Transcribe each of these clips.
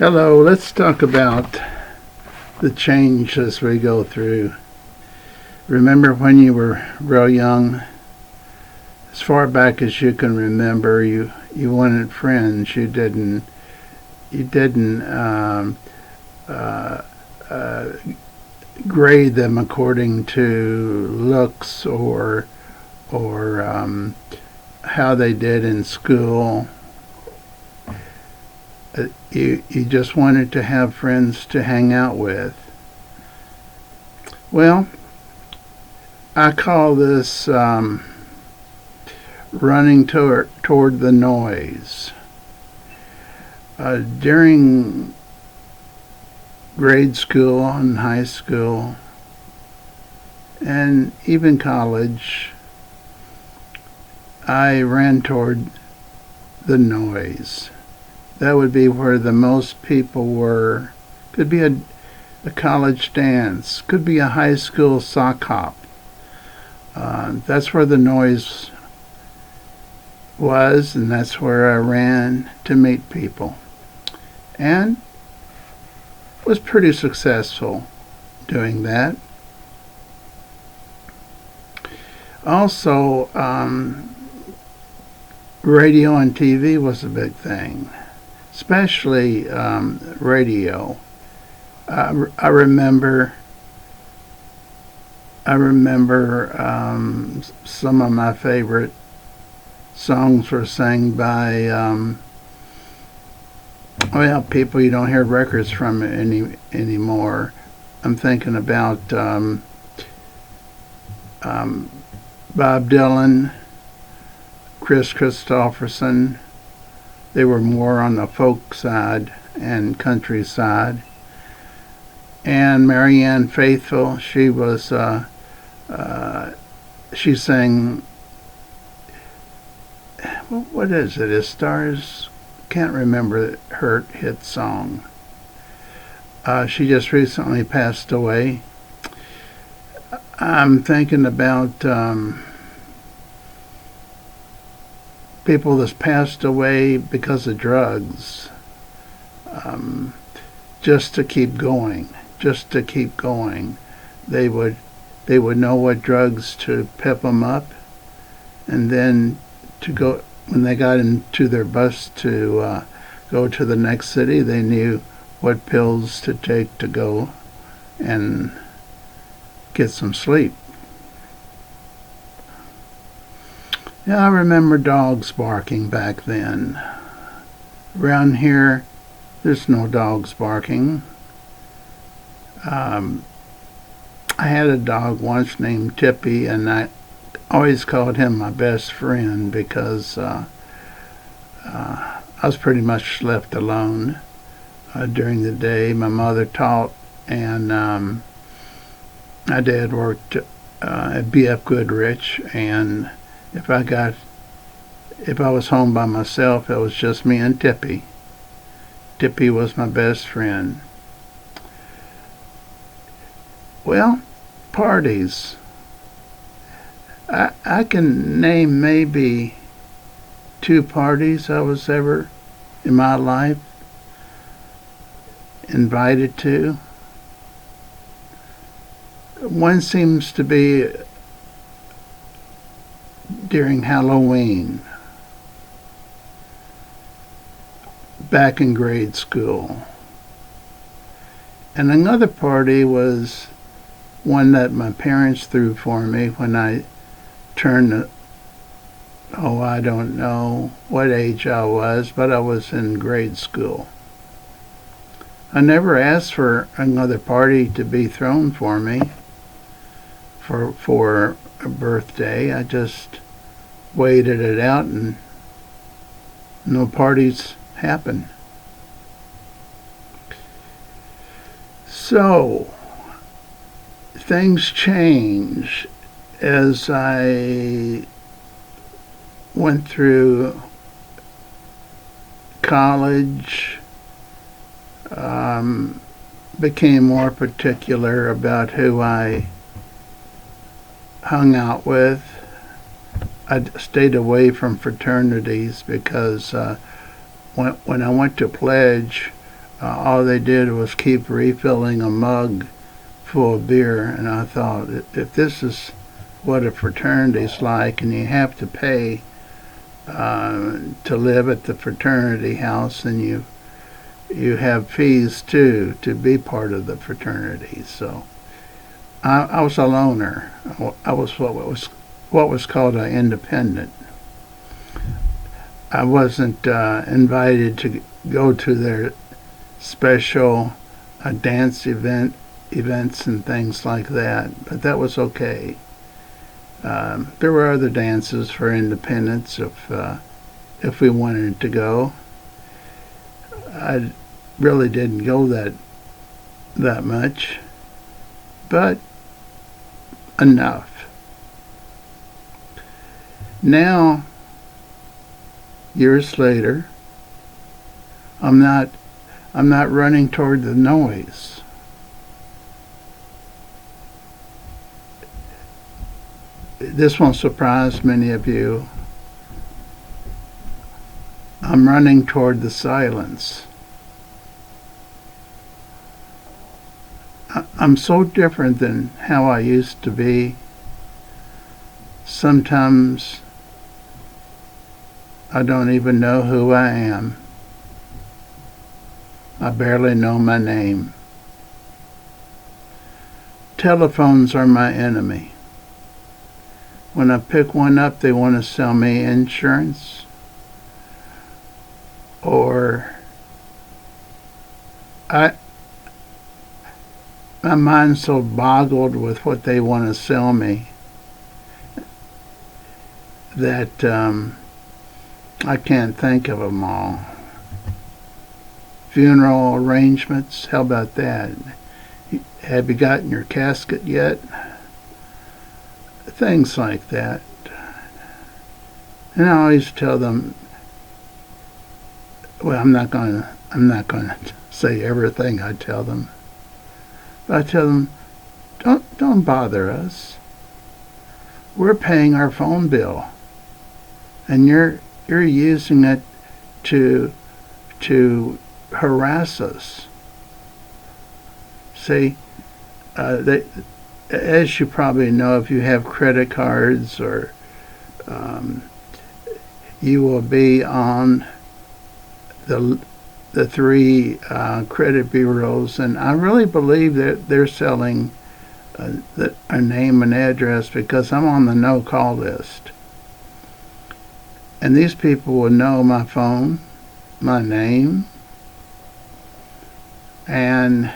Hello, let's talk about the change as we go through. Remember when you were real young? As far back as you can remember, you wanted friends. You didn't uh, uh, grade them according to looks or how they did in school. You just wanted to have friends to hang out with. Well, I call this running toward the noise. During grade school and high school and even college, I ran toward the noise. That would be where the most people were. Could be a college dance, could be a high school sock hop. That's where the noise was, and that's where I ran to meet people. And was pretty successful doing that. Also, radio and TV was a big thing, especially radio. I remember some of my favorite songs were sang by people you don't hear records from anymore. I'm thinking about Bob Dylan, Chris Christopherson. They were more on the folk side and country side. And Marianne Faithfull, she sang, what is it? As Stars, can't remember her hit song. She just recently passed away. I'm thinking about people that's passed away because of drugs, just to keep going. They would know what drugs to pep them up, and then to go when they got into their bus to go to the next city. They knew what pills to take to go and get some sleep. Yeah, I remember dogs barking back then. Around here, there's no dogs barking. I had a dog once named Tippy, and I always called him my best friend because I was pretty much left alone during the day. My mother taught, and my dad worked at B.F. Goodrich, and if I was home by myself, it was just me and Tippy. Tippy was my best friend. Well, parties. I can name maybe 2 parties I was ever in my life invited to. One seems to be during Halloween, back in grade school. And another party was one that my parents threw for me when I turned, I don't know what age I was, but I was in grade school. I never asked for another party to be thrown for me for a birthday. I just waited it out, and no parties happened. So things change as I went through college, became more particular about who I hung out with. I stayed away from fraternities because when I went to pledge, all they did was keep refilling a mug full of beer, and I thought, if this is what a fraternity's like, and you have to pay to live at the fraternity house, and you have fees too to be part of the fraternity. So I was a loner. I was what was called an independent. I wasn't invited to go to their special dance events and things like that, but that was okay. There were other dances for independents if we wanted to go. I really didn't go that much, but enough. Now, years later, I'm not running toward the noise. This won't surprise many of you. I'm running toward the silence. I'm so different than how I used to be. Sometimes I don't even know who I am. I barely know my name. Telephones are my enemy. When I pick one up, they want to sell me insurance, or my mind's so boggled with what they want to sell me that I can't think of them all. Funeral arrangements, how about that? Have you gotten your casket yet? Things like that. And I always tell them, well, I'm not going to say everything I tell them. But I tell them, don't bother us. We're paying our phone bill, and you're using it to harass us. See, as you probably know, if you have credit cards, or you will be on the three credit bureaus, and I really believe that they're selling a name and address, because I'm on the no-call list. And these people will know my phone, my name, and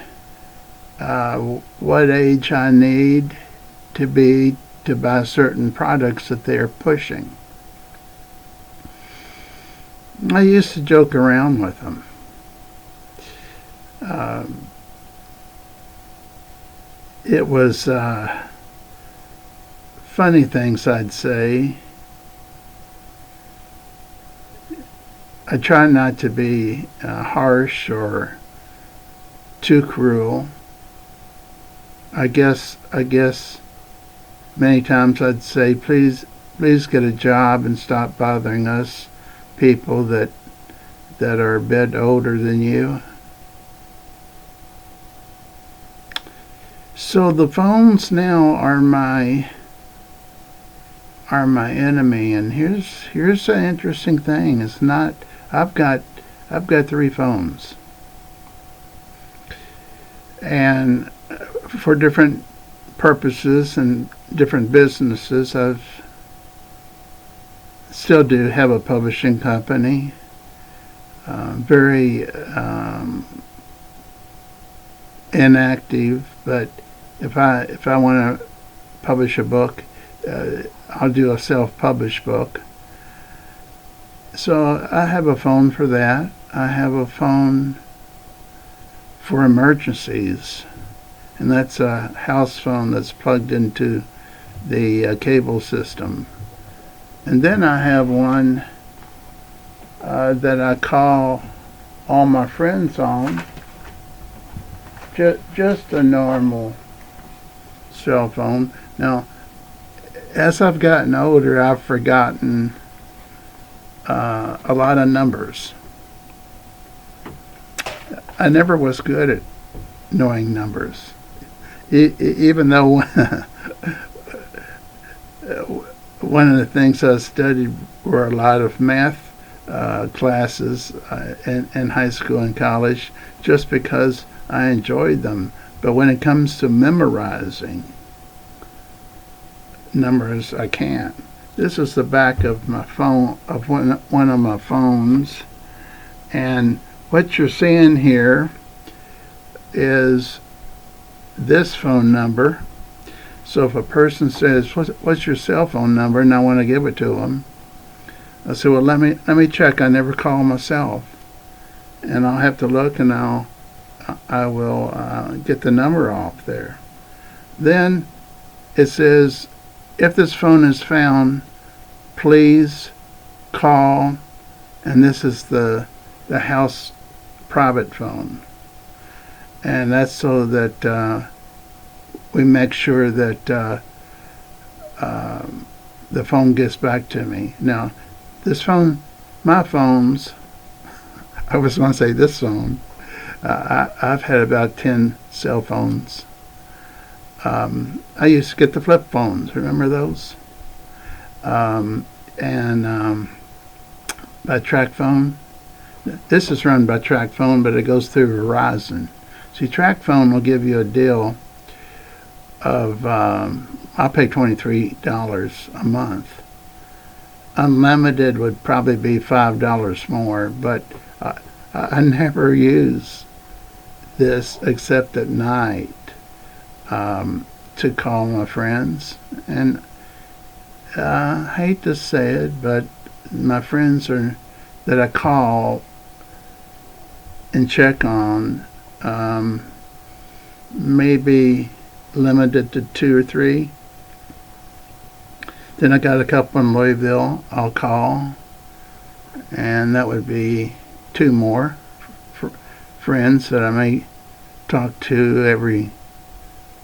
what age I need to be to buy certain products that they're pushing. I used to joke around with them. It was funny things I'd say. I try not to be harsh or too cruel. I guess many times I'd say, please get a job and stop bothering us people that are a bit older than you. So the phones now are my enemy, and here's the interesting thing. It's not. I've got 3 phones, and for different purposes and different businesses. I still do have a publishing company. Very inactive, but if I want to publish a book, I'll do a self-published book. So I have a phone for that. I have a phone for emergencies, and that's a house phone that's plugged into the cable system. And then I have one that I call all my friends on. Just a normal cell phone. Now, as I've gotten older, I've forgotten a lot of numbers. I never was good at knowing numbers, even though one of the things I studied were a lot of math classes in high school and college, just because I enjoyed them. But when it comes to memorizing numbers, I can't. This is the back of my phone, of one of my phones, and what you're seeing here is this phone number. So if a person says, "What's your cell phone number?" and I want to give it to them, I say, "Well, let me check. I never call myself," and I'll have to look, and I will get the number off there. Then it says, "If this phone is found, please call," and this is the house private phone, and that's so that we make sure that the phone gets back to me. Now, this phone, my phones, I was going to say this phone, I've had about 10 cell phones. I used to get the flip phones, remember those? And by TracFone. This is run by TracFone, but it goes through Verizon. See, TracFone will give you a deal of, I'll pay $23 a month. Unlimited would probably be $5 more, but I never use this except at night to call my friends. And I hate to say it, but my friends that I call and check on maybe limited to 2 or 3. Then I got a couple in Louisville I'll call, and that would be 2 more friends that I may talk to every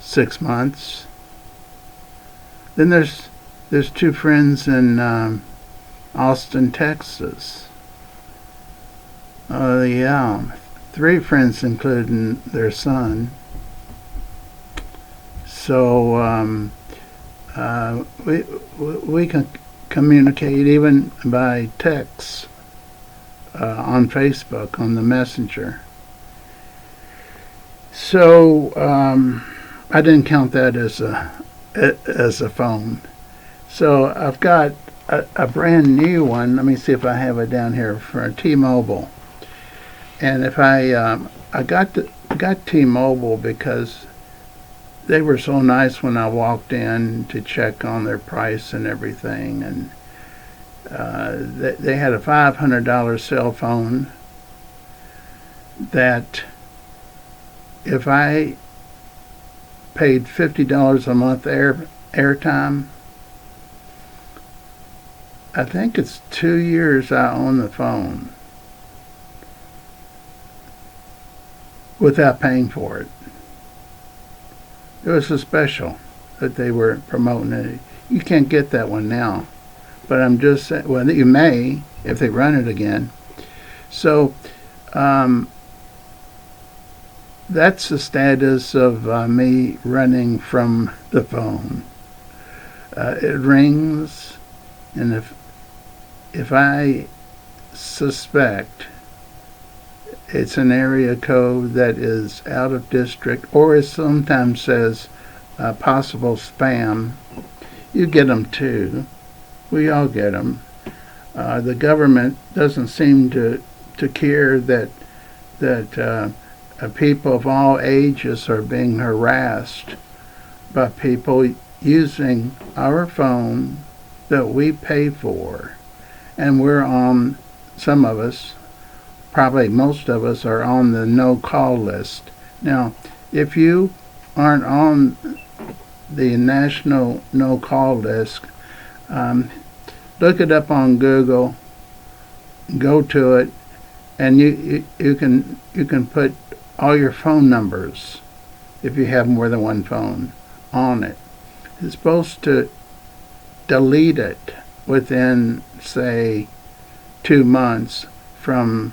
6 months. Then there's 2 friends in Austin, Texas. Yeah, 3 friends including their son. So we can communicate even by text on Facebook, on the Messenger. So I didn't count that as a phone. So I've got a brand new one. Let me see if I have it down here, for T-Mobile. And if I got T-Mobile because they were so nice when I walked in to check on their price and everything, and they had a $500 cell phone that if I paid $50 a month airtime, I think it's 2 years I own the phone without paying for it. It was a special that they were promoting it. You can't get that one now, but I'm just saying, well, you may if they run it again. So that's the status of me running from the phone. It rings, and if I suspect it's an area code that is out of district, or it sometimes says possible spam, you get them too. We all get them. The government doesn't seem to care that people of all ages are being harassed by people using our phone that we pay for, and we're on, some of us, probably most of us, are on the no-call list. Now, if you aren't on the national no-call list, look it up on Google, go to it, and you can put all your phone numbers, if you have more than one phone, on it. It's supposed to delete it within, say, 2 months from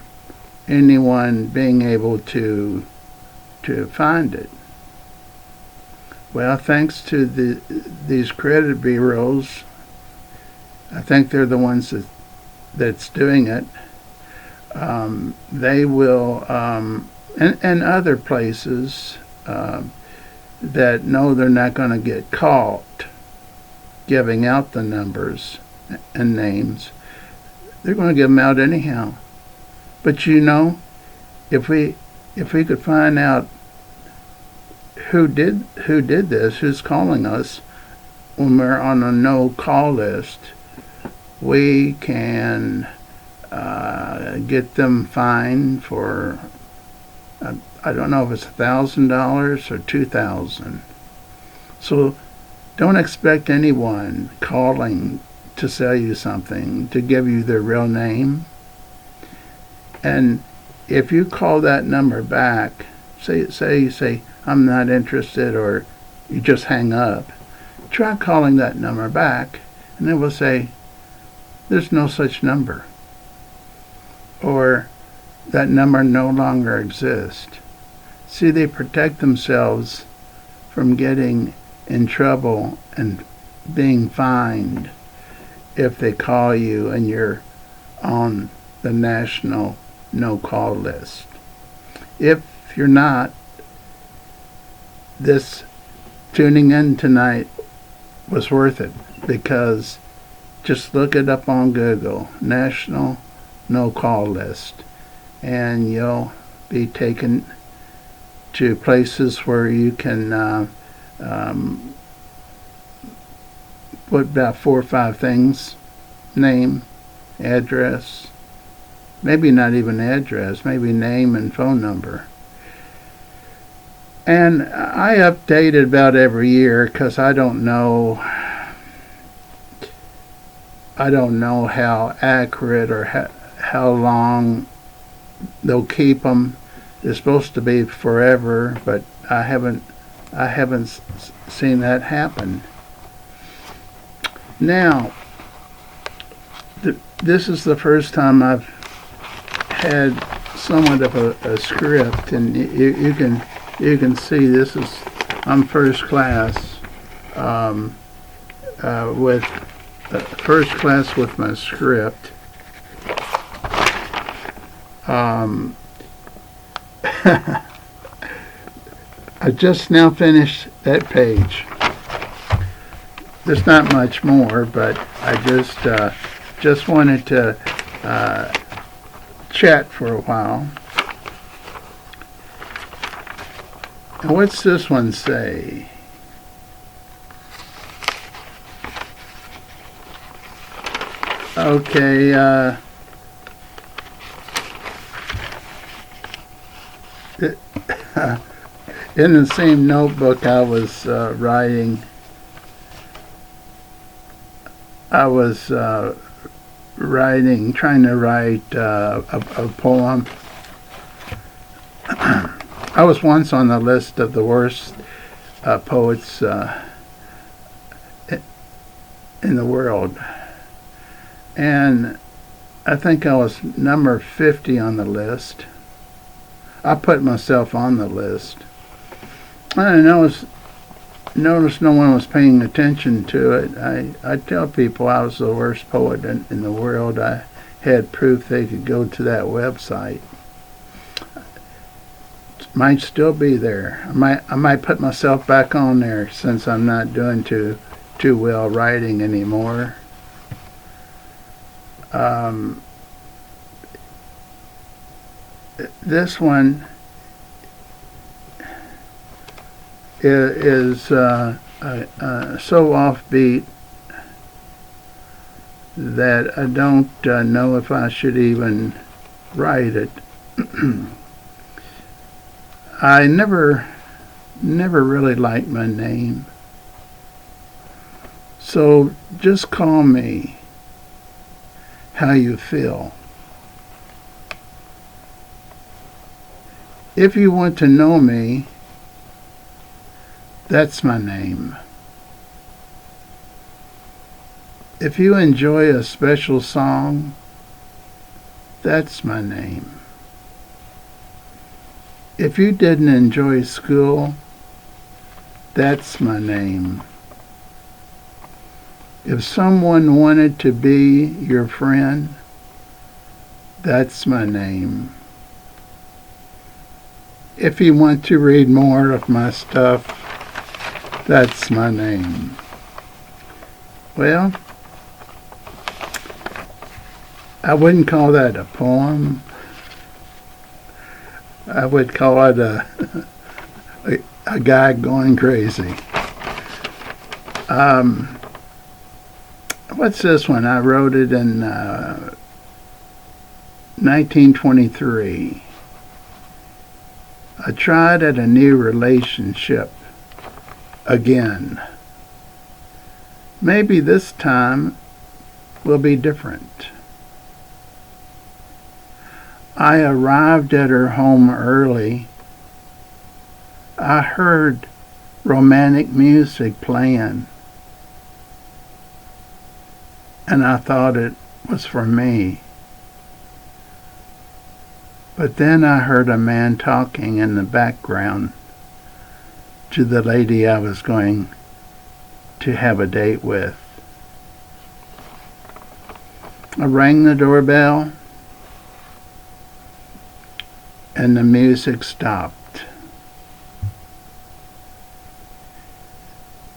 anyone being able to find it. Well, thanks to these credit bureaus, I think they're the ones that's doing it. They will, and other places that know they're not going to get caught giving out the numbers and names, they're going to give them out anyhow. But you know, if we could find out who did this, who's calling us when we're on a no call list, we can get them fined for I don't know if it's $1,000 or $2,000. So don't expect anyone calling to sell you something to give you their real name. And if you call that number back, say you say I'm not interested, or you just hang up, try calling that number back, and it will say there's no such number, or that number no longer exists. See, they protect themselves from getting in trouble and being fined if they call you and you're on the national no-call list. If you're not, this tuning in tonight was worth it, because just look it up on Google, National No-Call List, and you'll be taken to places where you can put about 4 or 5 things: name, address, maybe not even address, maybe name and phone number. And I update it about every year because I don't know how accurate or how long they'll keep them. They're supposed to be forever, but I haven't seen that happen. Now, this is the first time I've had somewhat of a script, and you can see this is, I'm first class with my script. I just now finished that page. There's not much more, but I just wanted to chat for a while. And what's this one say? Okay, in the same notebook I was writing, trying to write a poem. I was once on the list of the worst poets in the world, and I think I was number 50 on the list. I put myself on the list. I noticed no one was paying attention to it. I tell people I was the worst poet in the world. I had proof they could go to that website. It might still be there. I might put myself back on there since I'm not doing too well writing anymore. This one is so offbeat that I don't know if I should even write it. I never really liked my name, so just call me how you feel. If you want to know me, that's my name. If you enjoy a special song, that's my name. If you didn't enjoy school, that's my name. If someone wanted to be your friend, that's my name. If you want to read more of my stuff, that's my name. Well, I wouldn't call that a poem. I would call it a guy going crazy. What's this one? I wrote it in 1923. I tried at a new relationship again. Maybe this time will be different. I arrived at her home early. I heard romantic music playing, and I thought it was for me. But then I heard a man talking in the background to the lady I was going to have a date with. I rang the doorbell, and the music stopped.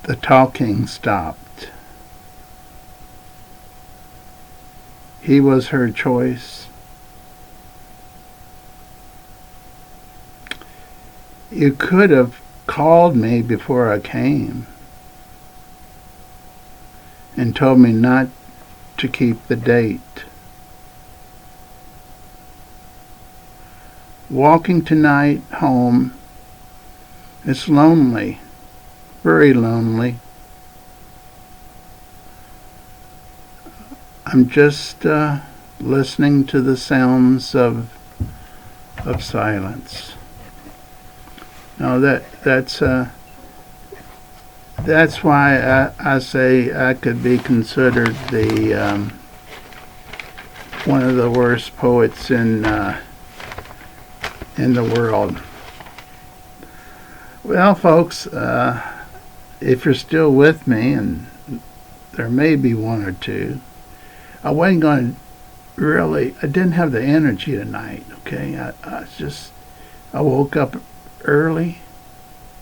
The talking stopped. He was her choice. You could have called me before I came and told me not to keep the date. Walking tonight home is lonely, very lonely. I'm just listening to the sounds of silence. Now that's why I say I could be considered the one of the worst poets in the world. Well, folks, if you're still with me, and there may be one or two, I wasn't going to really. I didn't have the energy tonight. Okay, I woke up early.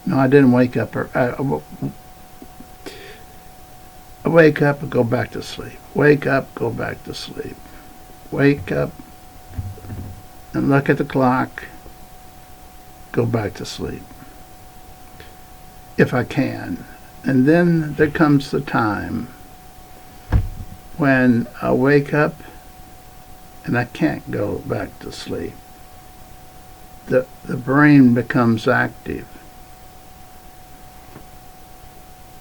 No, I didn't wake up. I wake up and go back to sleep. Wake up, go back to sleep. Wake up and look at the clock. Go back to sleep. If I can. And then there comes the time when I wake up and I can't go back to sleep. The brain becomes active.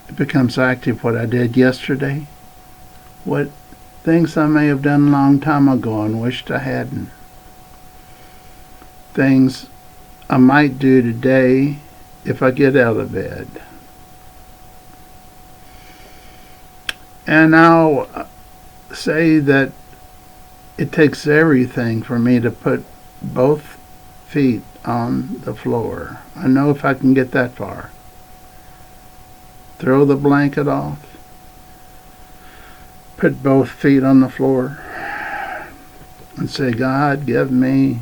It becomes active what I did yesterday, what things I may have done a long time ago and wished I hadn't. Things I might do today if I get out of bed. And I'll say that it takes everything for me to put both feet on the floor. I know if I can get that far. Throw the blanket off. Put both feet on the floor. And say, God, give me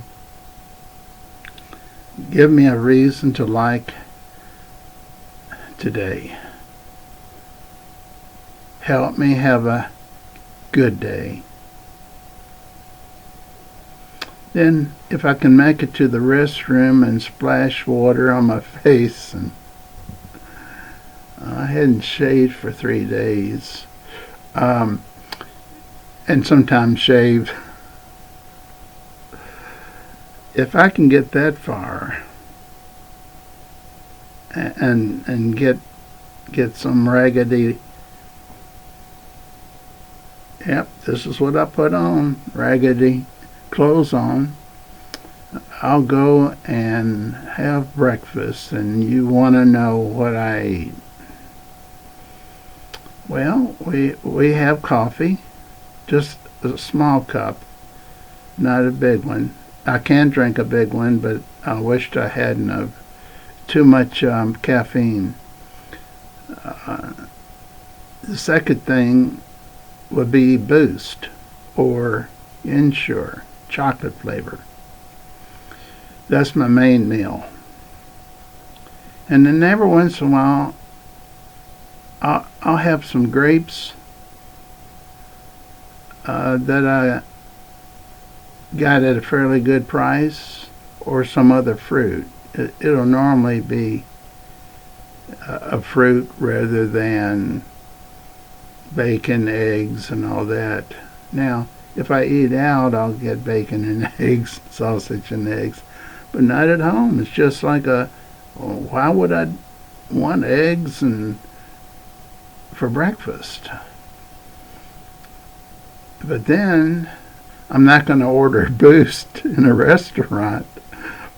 a reason to like today. Help me have a good day. Then, if I can make it to the restroom and splash water on my face, and I hadn't shaved for 3 days, and sometimes shave. If I can get that far and get some raggedy, yep, this is what I put on, raggedy clothes on, I'll go and have breakfast, and you want to know what I ate. Well, we have coffee, just a small cup, not a big one. I can drink a big one, but I wished I hadn't of too much caffeine. The second thing would be Boost or Ensure, chocolate flavor. That's my main meal. And then every once in a while, I'll have some grapes that I got at a fairly good price, or some other fruit. It'll normally be a fruit rather than bacon, eggs, and all that. Now, if I eat out, I'll get bacon and eggs, sausage and eggs, but not at home. It's just like why would I want eggs and for breakfast? But then I'm not going to order Boost in a restaurant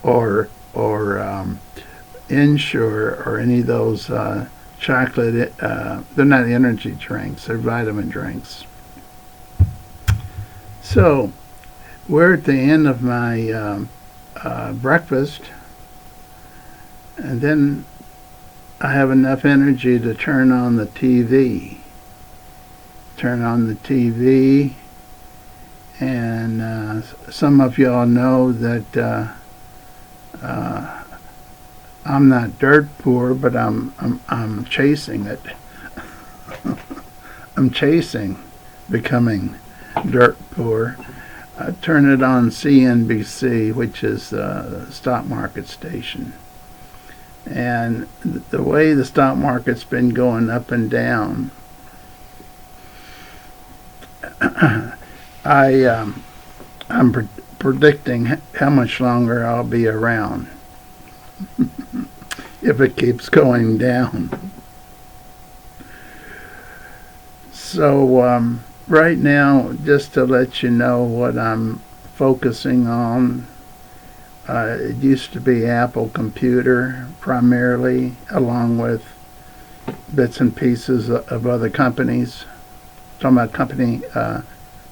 or Ensure or any of those chocolate. They're not energy drinks; they're vitamin drinks. So we're at the end of my breakfast, and then I have enough energy to turn on the TV. And some of y'all know that I'm not dirt poor, but I'm chasing it. I'm chasing becoming dirt poor. I turn it on CNBC, which is the stock market station. And the way the stock market's been going up and down, I'm predicting how much longer I'll be around if it keeps going down. So right now, just to let you know what I'm focusing on, it used to be Apple Computer primarily, along with bits and pieces of other companies. Talking about company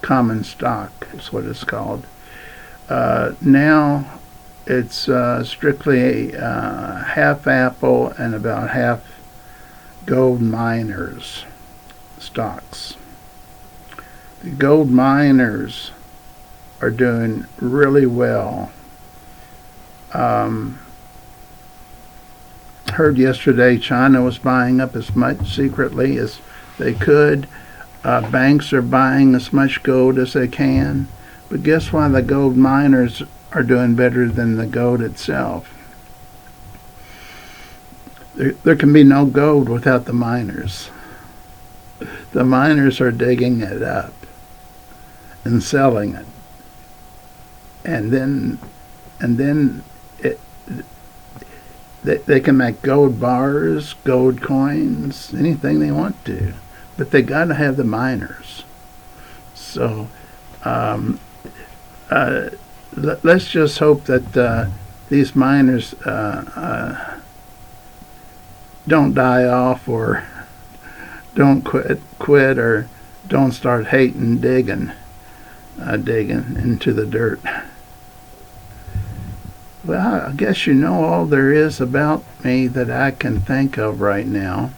common stock is what it's called. Now it's strictly half Apple and about half gold miners stocks. The gold miners are doing really well. Heard yesterday China was buying up as much secretly as they could. Banks are buying as much gold as they can. But guess why the gold miners are doing better than the gold itself? There can be no gold without the miners. The miners are digging it up and selling it. And then they can make gold bars, gold coins, anything they want to. But they got to have the miners. So let's just hope that these miners don't die off, or don't quit, or don't start hating digging into the dirt. Well, I guess you know all there is about me that I can think of right now.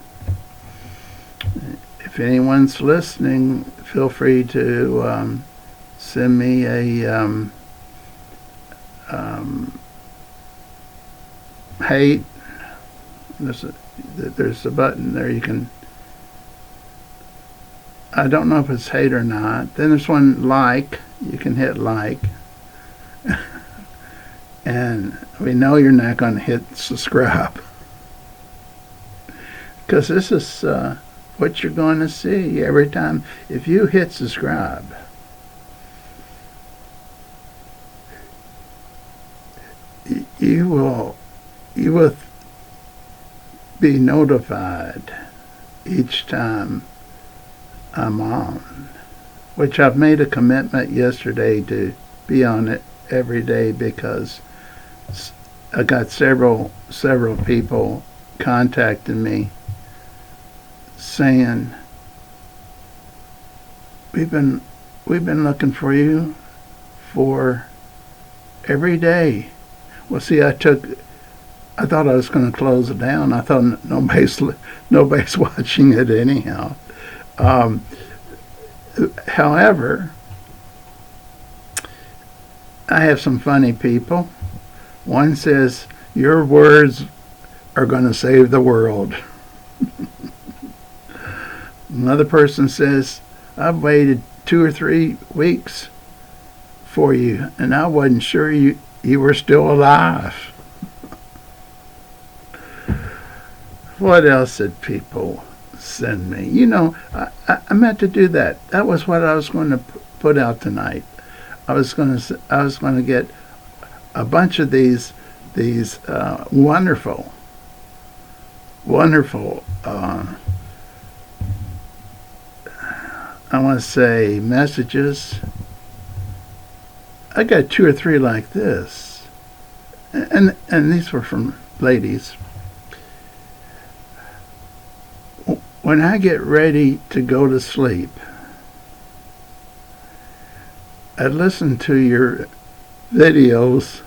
If anyone's listening, feel free to send me a hate. There's a button there you can. I don't know if it's hate or not. Then there's one like. You can hit like. And we know you're not going to hit subscribe, because this is what you're going to see every time. If you hit subscribe, you will be notified each time I'm on, which I've made a commitment yesterday to be on it every day, because I got several people contacting me saying, we've been looking for you for every day. Well, see, I thought I was going to close it down. I thought nobody's watching it anyhow. Um, However, I have some funny people. One says, "Your words are going to save the world." Another person says, "I've waited 2 or 3 weeks for you, and I wasn't sure you were still alive." What else did people send me? I meant to do that. That was what I was going to put out tonight. I was going to get a bunch of these wonderful, I want to say messages. I got 2 or 3 like this, and these were from ladies. When I get ready to go to sleep, I listen to your videos,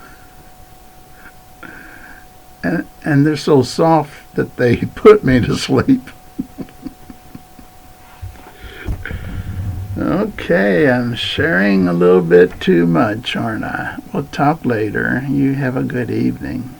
and they're so soft that they put me to sleep. Okay, I'm sharing a little bit too much, aren't I? We'll talk later. You have a good evening.